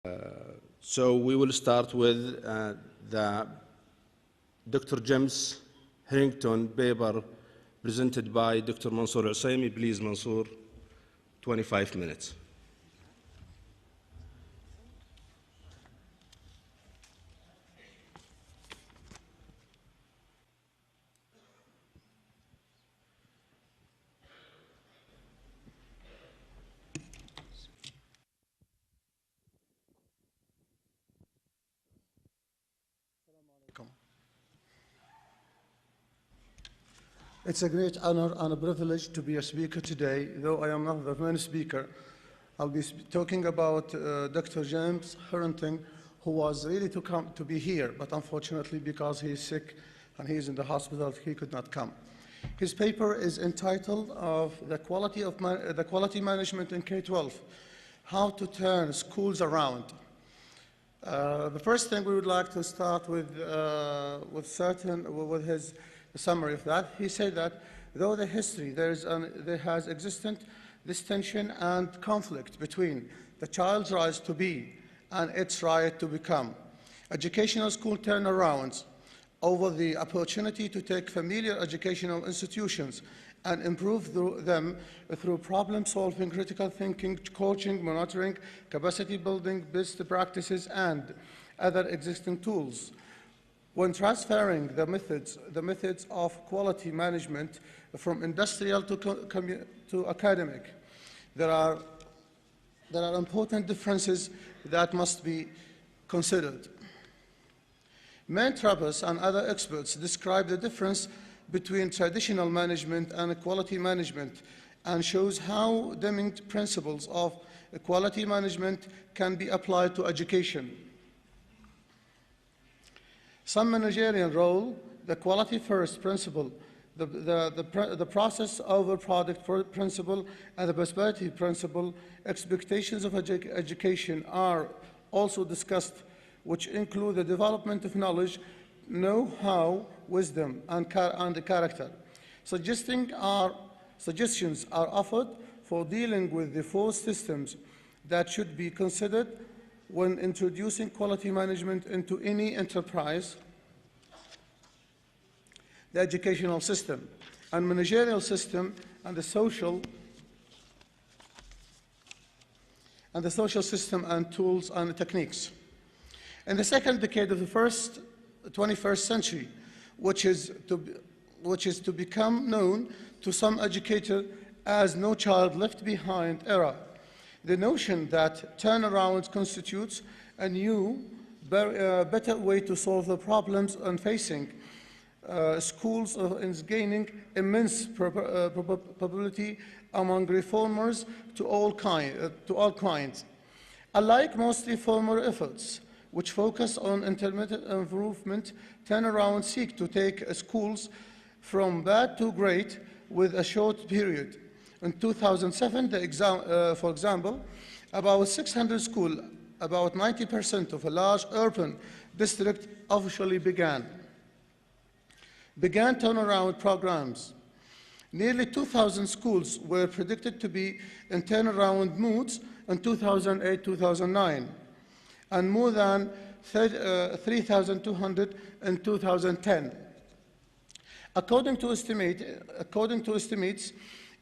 So we will start with the Dr. James Hارينغتون paper presented by Dr. Mansour Usaimi. Please, Mansour, 25 minutes. It's a great honor and a privilege to be a speaker today, though I am not the main speaker. I'll be talking about Dr. James Hárrington, who was really to be here, but unfortunately because he is sick and he is in the hospital, he could not come. His paper is entitled of the quality management in K-12, how to turn schools around. The first thing we would like to start with his summary of that. He said that though the history there has existed this tension and conflict between the child's right to be and its right to become. Educational school turnarounds over the opportunity to take familiar educational institutions and improve them through problem-solving, critical thinking, coaching, monitoring, capacity building, best practices, and other existing tools. When transferring the methods of quality management from industrial to academic, there are important differences that must be considered. Trappers and other experts describe the difference between traditional management and quality management and shows how Deming principles of quality management can be applied to education. Some managerial role, the quality first principle, the process over product principle, and the prosperity principle, expectations of education are also discussed, which include the development of knowledge, know-how, wisdom, and character. Suggestions are offered for dealing with the four systems that should be considered when introducing quality management into any enterprise: the educational system, and managerial system, and the social system, and tools and techniques. In the second decade of the 21st century, which is to become known to some educators as "no child left behind" era, the notion that turnaround constitutes a new, better way to solve the problems facing schools is gaining immense popularity among reformers to all kinds. Unlike mostly former efforts, which focus on intermittent improvement, turnaround seek to take schools from bad to great with a short period. In 2007, for example, about 600 schools, about 90% of a large urban district, officially began turnaround programs. Nearly 2,000 schools were predicted to be in turnaround moods in 2008-2009, and more than 3,200 in 2010. According to estimates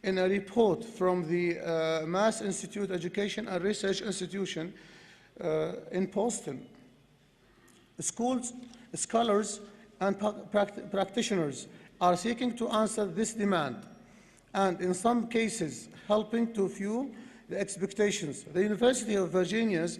in a report from the Mass Institute Education and Research Institution in Boston, schools, scholars, and practitioners are seeking to answer this demand, and in some cases helping to fuel the expectations. The University of Virginia's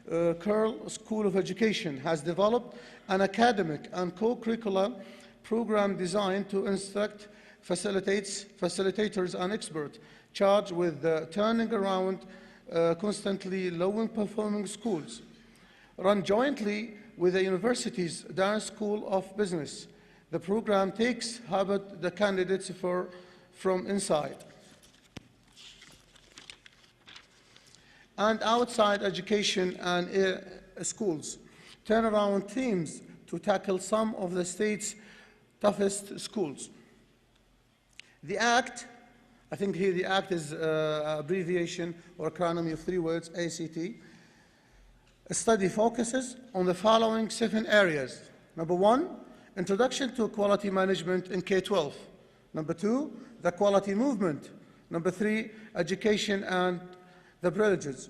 Curl School of Education has developed an academic and co-curricular program designed to instruct facilitators and experts charged with turning around constantly low-performing schools. Run jointly with the university's Durham School of Business, the program takes the candidates from inside and outside education and schools, turnaround teams to tackle some of the state's toughest schools. The ACT, I think here the ACT is abbreviation or acronym of 3 words, ACT, study focuses on the following 7 areas. Number 1, introduction to quality management in K-12. Number 2, the quality movement. Number 3, education and the privileges.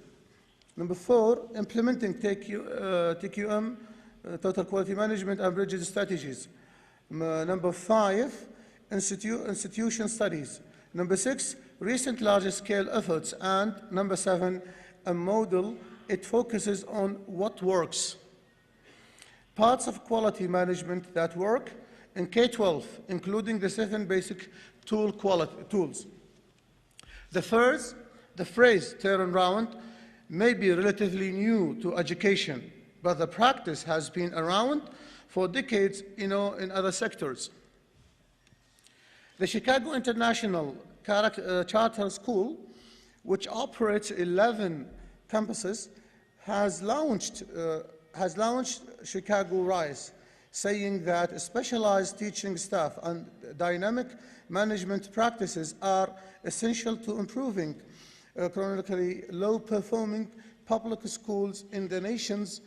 Number 4, implementing TQM, total quality management and bridges strategies. Number 5, institution studies. Number 6, recent large-scale efforts. And number 7, a model. It focuses on what works. Parts of quality management that work in K-12, including the 7 basic tools. The phrase turnaround may be relatively new to education, but the practice has been around for decades, in other sectors. The Chicago International Charter School, which operates 11 campuses, has launched Chicago Rise, saying that specialized teaching staff and dynamic management practices are essential to improving chronically low-performing public schools in the nation's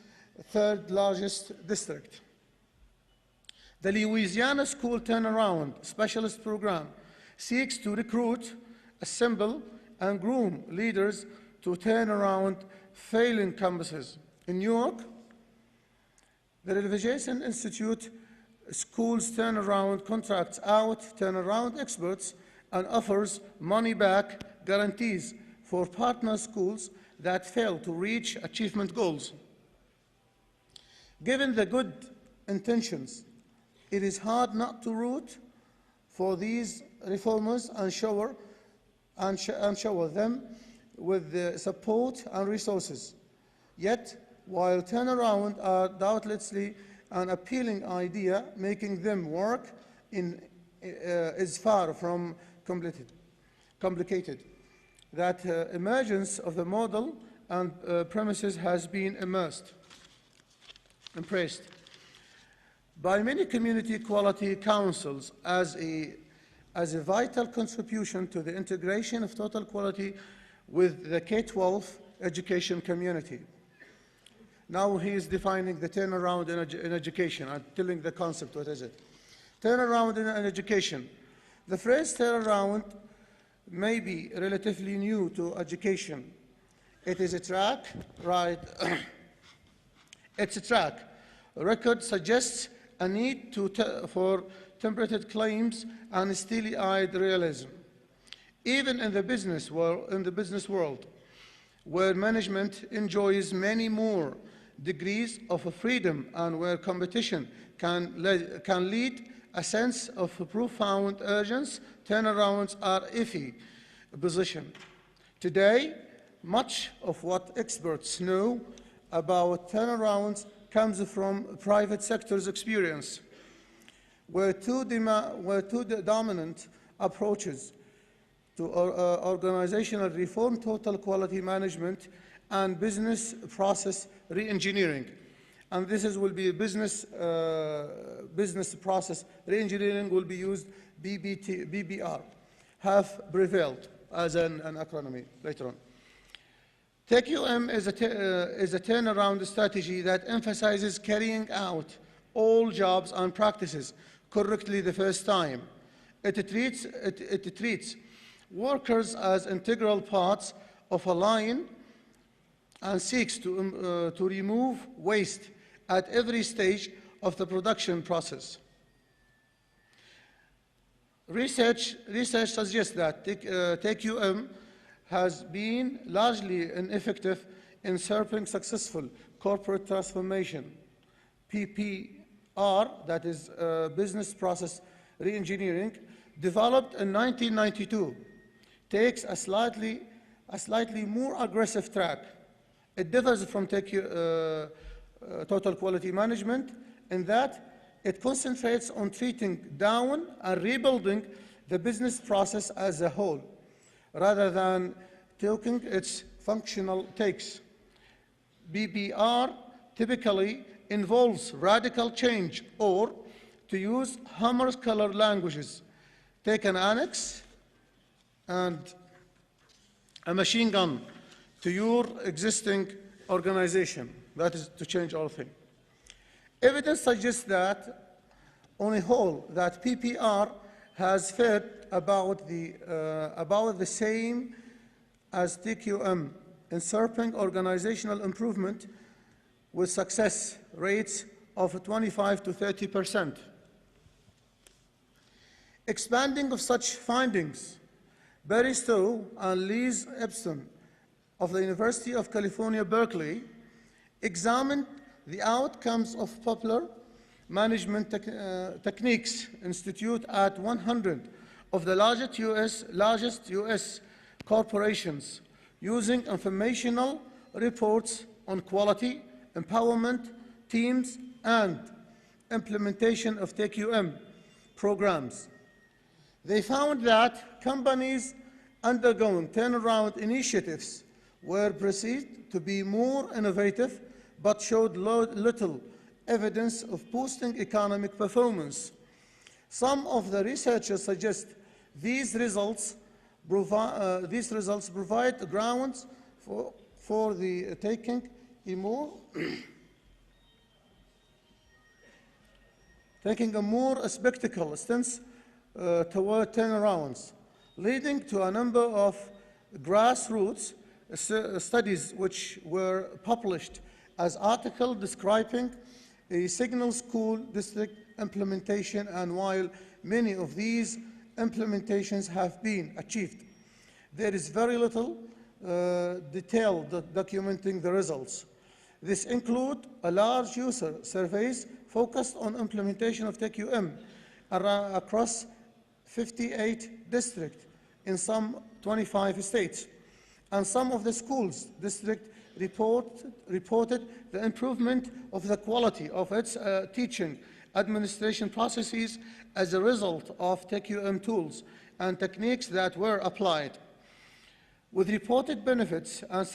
3rd largest district. The Louisiana School Turnaround Specialist Program seeks to recruit, assemble, and groom leaders to turn around failing campuses. In New York, the Realization Institute schools turnaround contracts out turnaround experts and offers money-back guarantees for partner schools that fail to reach achievement goals. Given the good intentions, it is hard not to root for these reformers and shower them with the support and resources. Yet, while turnaround are doubtlessly an appealing idea, making them work is far from complicated. That emergence of the model and premises has been embraced by many community quality councils as a vital contribution to the integration of total quality with the K-12 education community. Now he is defining the turnaround in education. I'm telling the concept, what is it? Turnaround in education. The phrase turnaround may be relatively new to education. It is a track, right? It's a track. A record suggests a need for temperate claims and steely-eyed realism. Even in the business world, where management enjoys many more degrees of freedom and where competition can lead a sense of profound urgency, turnarounds are iffy position. Today, much of what experts know about turnarounds comes from private sector's experience, where two dominant approaches to organizational reform, total quality management, and business process reengineering. And this will be business process reengineering will be used, BBR, have prevailed as an acronym later on. TQM is a turnaround strategy that emphasizes carrying out all jobs and practices correctly the first time. It treats workers as integral parts of a line and seeks to remove waste at every stage of the production process. Research suggests that TQM has been largely ineffective in serving successful corporate transformation. PPR, that is business process reengineering, developed in 1992, takes a slightly more aggressive track. It differs from total quality management in that it concentrates on treating down and rebuilding the business process as a whole, rather than taking its functional takes. BBR typically involves radical change, or, to use hammer-color languages, take an annex and a machine gun to your existing organization. That is to change all things. Evidence suggests that, on a whole, that PPR has fared about the same as TQM in surpassing organizational improvement with success rates of 25 to 30%. Expanding of such findings, Barry Stowe and Liz Epson of the University of California, Berkeley, examined the outcomes of popular management techniques institute at 100 of the largest US corporations using informational reports on quality, empowerment, teams, and implementation of TQM programs. They found that companies undergoing turnaround initiatives were perceived to be more innovative, but showed little evidence of boosting economic performance. Some of the researchers suggest these results provide grounds for the taking a more spectacle stance toward turnarounds, leading to a number of grassroots studies which were published as articles describing a single school district implementation, and while many of these implementations have been achieved, there is very little detail documenting the results. This includes a large user surveys focused on implementation of TQM across 58 districts in some 25 states, and some of the schools district reported the improvement of the quality of its teaching administration processes as a result of TQM tools and techniques that were applied, with reported benefits and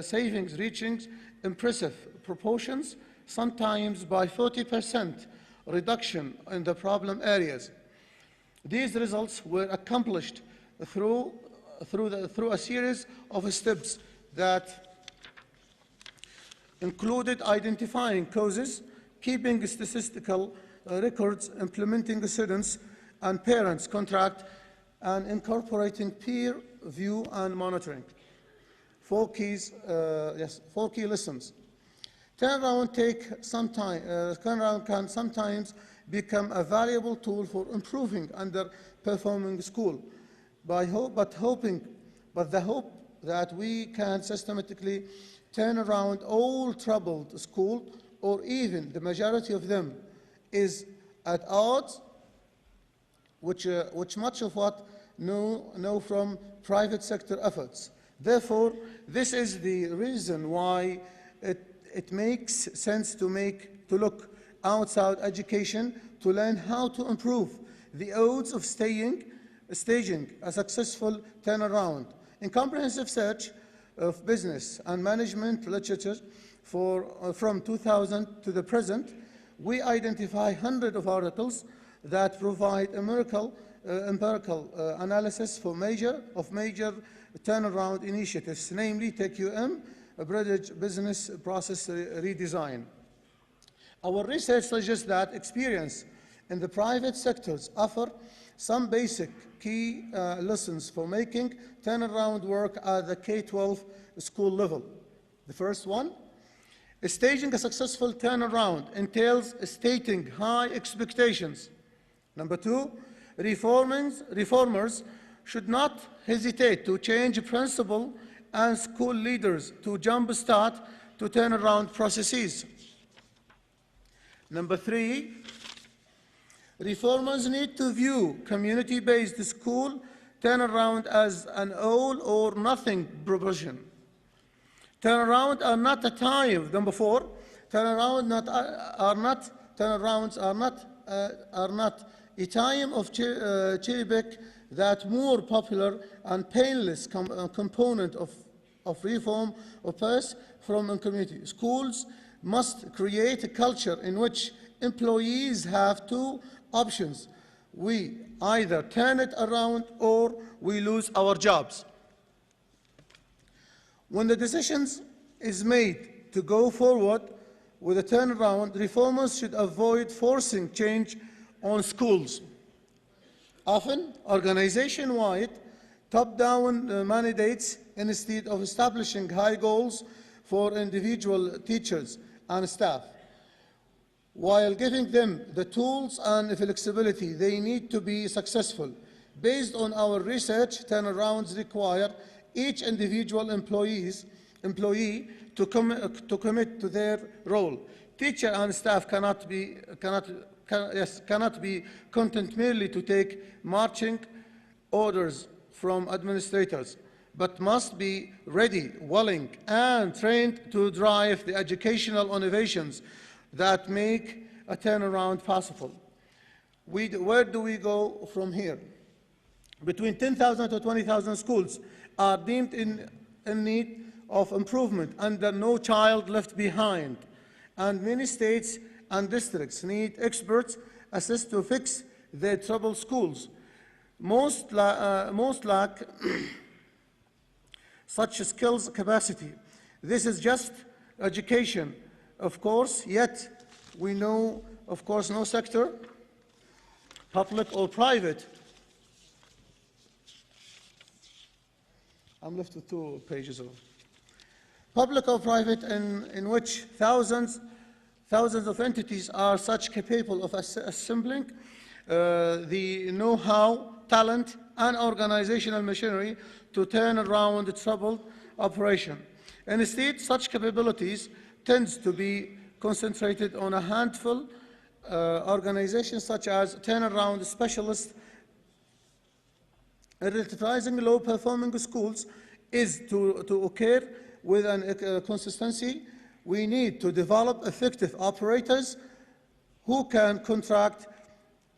savings reaching impressive proportions, sometimes by 40% reduction in the problem areas. These results were accomplished through a series of steps that included identifying causes, keeping statistical records, implementing students and parents' contract, and incorporating peer review and monitoring. Four key lessons. Turnaround can sometimes become a valuable tool for improving underperforming school, but the hope that we can systematically turn around all troubled schools, or even the majority of them, is at odds which much of what know from private sector efforts. Therefore, this is the reason why it makes sense to look outside education to learn how to improve the odds of staging a successful turnaround. In comprehensive search of business and management literature from 2000 to the present, we identify hundreds of articles that provide empirical analysis for major turnaround initiatives, namely TQM, British business process redesign. Our research suggests that experience in the private sectors offer some basic key lessons for making turnaround work at the K-12 school level. The first one, staging a successful turnaround entails stating high expectations. Number two, reformers should not hesitate to change principal and school leaders to jumpstart to turnaround processes. Number three, reformers need to view community-based school turnaround as an all or nothing proposition. Turnarounds are not a time. Number four, turnarounds are not a time of cherry pick that more popular and painless component of reform occurs from a community. Schools must create a culture in which employees have two options. We either turn it around or we lose our jobs. When the decision is made to go forward with a turnaround, reformers should avoid forcing change on schools. Often, organization-wide, top-down mandates instead of establishing high goals for individual teachers and staff. While giving them the tools and flexibility they need to be successful. Based on our research, turnarounds require each individual employee to commit to their role. Teacher and staff cannot be content merely to take marching orders from administrators, but must be ready, willing, and trained to drive the educational innovations that make a turnaround possible. Where do we go from here? Between 10,000 to 20,000 schools are deemed in need of improvement under No Child Left Behind, and many states and districts need experts assist to fix their troubled schools. Most lack such skills capacity. This is just education, of course, yet we know, of course, no sector, public or private. I'm left with 2 pages of public or private in which thousands of entities are such capable of assembling the know-how, talent, and organizational machinery to turn around the troubled operation. Instead, such capabilities tends to be concentrated on a handful organizations such as turnaround specialists. Identifying low-performing schools is to occur with an consistency. We need to develop effective operators who can contract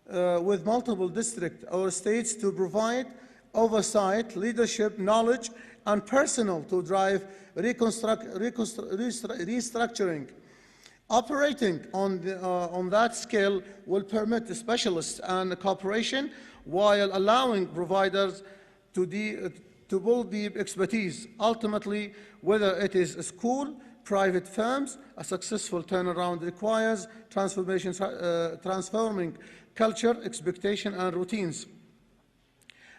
with multiple districts or states to provide oversight, leadership, knowledge, and personnel to drive restructuring. Operating on that scale will permit the specialists and cooperation while allowing providers to build deep expertise. Ultimately, whether it is a school, private firms, a successful turnaround requires transforming culture, expectation, and routines.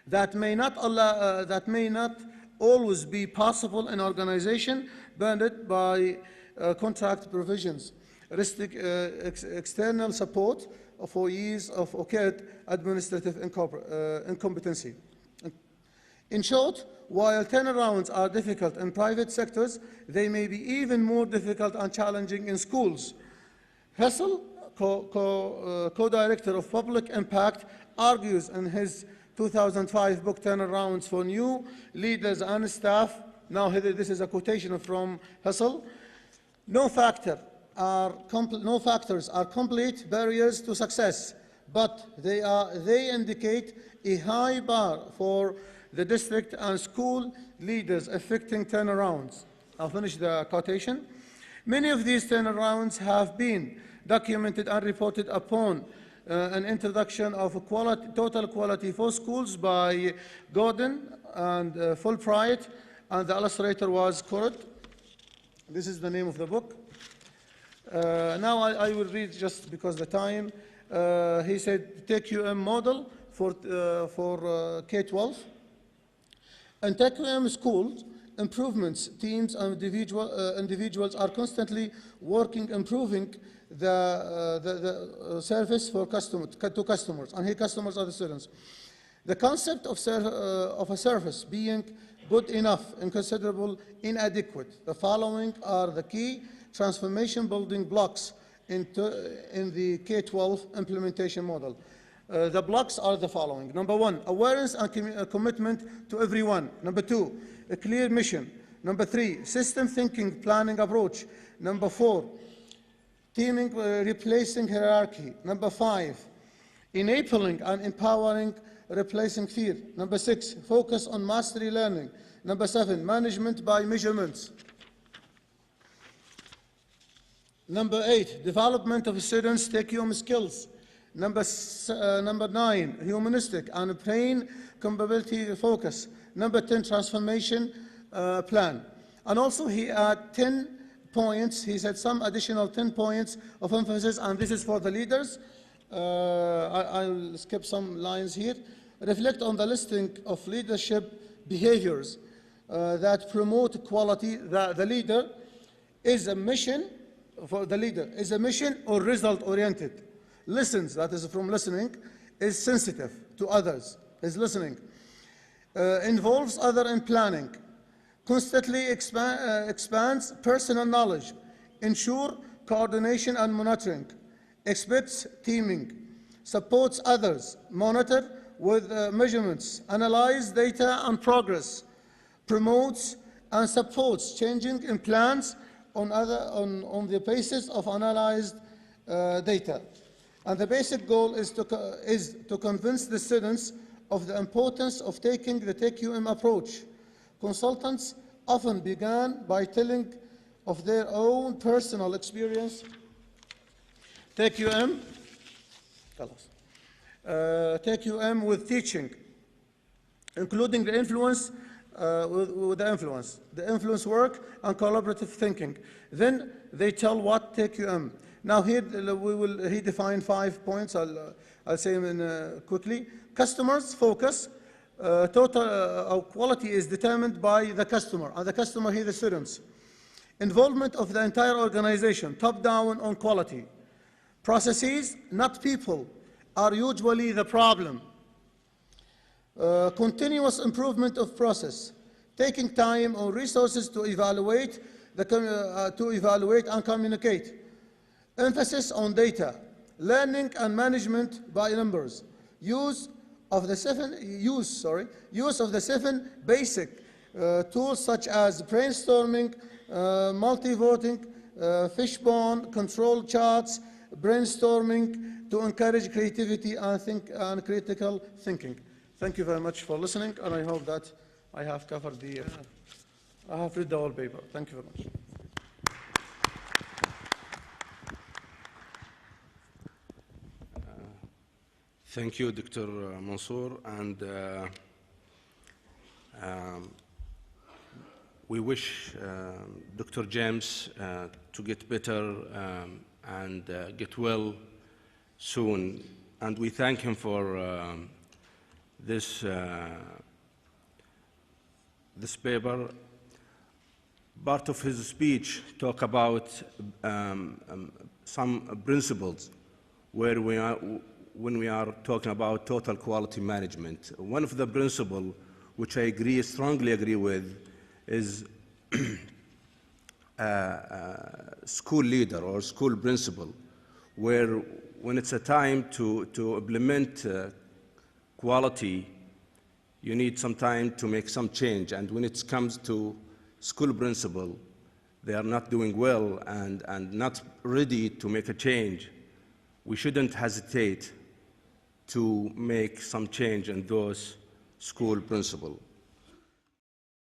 That may not always be possible in organization bounded by contract provisions, external support for years of occurred administrative incompetency. In short, while turnarounds are difficult in private sectors, they may be even more difficult and challenging in schools. Hassel, co-director of Public Impact, argues in his 2005 book, Turnarounds for New Leaders and Staff. Now, this is a quotation from Hassel. No factors are complete barriers to success, but they indicate a high bar for the district and school leaders affecting turnarounds. I'll finish the quotation. Many of these turnarounds have been documented and reported upon. An introduction of total quality for schools by Gordon and Fulbright, and the illustrator was Heyerd. This is the name of the book. Now I will read just because the time. He said, TQM model for K-12. In TQM schools, improvements teams and individuals are constantly working, improving the service for to customers, and here customers are the students. The concept of a service being good enough and considerable inadequate. The following are the key transformation building blocks in the K-12 implementation model. The blocks are the following. Number 1, awareness and commitment to everyone. Number 2, a clear mission. Number 3, system thinking, planning approach. Number 4, teaming, replacing hierarchy. Number 5, enabling and empowering, replacing fear. Number 6, focus on mastery learning. Number 7, management by measurements. Number 8, development of students' take-home skills. Number 9, humanistic and brain compatibility focus. Number 10, transformation plan. And also he had 10 points. He said some additional 10 points of emphasis, and this is for the leaders. I'll skip some lines here. Reflect on the listing of leadership behaviors that promote quality. The leader is a mission, for the leader is a mission or result-oriented. Listens, that is from listening, is sensitive to others, is listening. Involves other in planning. Constantly expands personal knowledge. Ensure coordination and monitoring. Expects teaming. Supports others. Monitor with measurements. Analyze data and progress. Promotes and supports changing in plans on the basis of analyzed data. And the basic goal is to convince the students of the importance of taking the TQM approach. Consultants often began by telling of their own personal experience. TQM with teaching, including the influence the influence work and collaborative thinking. Then they tell what TQM. Now here he defined 5 points. I'll say them quickly. Customers focus. Total quality is determined by the customer, and the customer here the students. Involvement of the entire organization, top down on quality. Processes, not people, are usually the problem. Continuous improvement of process, taking time or resources to evaluate and communicate. Emphasis on data, learning and management by numbers. Use of the seven basic tools such as brainstorming, multi-voting, fishbone, control charts, brainstorming to encourage creativity and critical thinking. Thank you very much for listening, and I hope that I have covered I have read the whole paper. Thank you very much. Thank you, Dr. Mansour, and we wish Dr. James to get better and get well soon, and we thank him for this paper. Part of his speech talk about some principles where when we are talking about total quality management. One of the principles which I strongly agree with is school leader or school principal, where when it's a time to implement quality, you need some time to make some change. And when it comes to school principal, they are not doing well and not ready to make a change. We shouldn't hesitate to make some change in those school principles.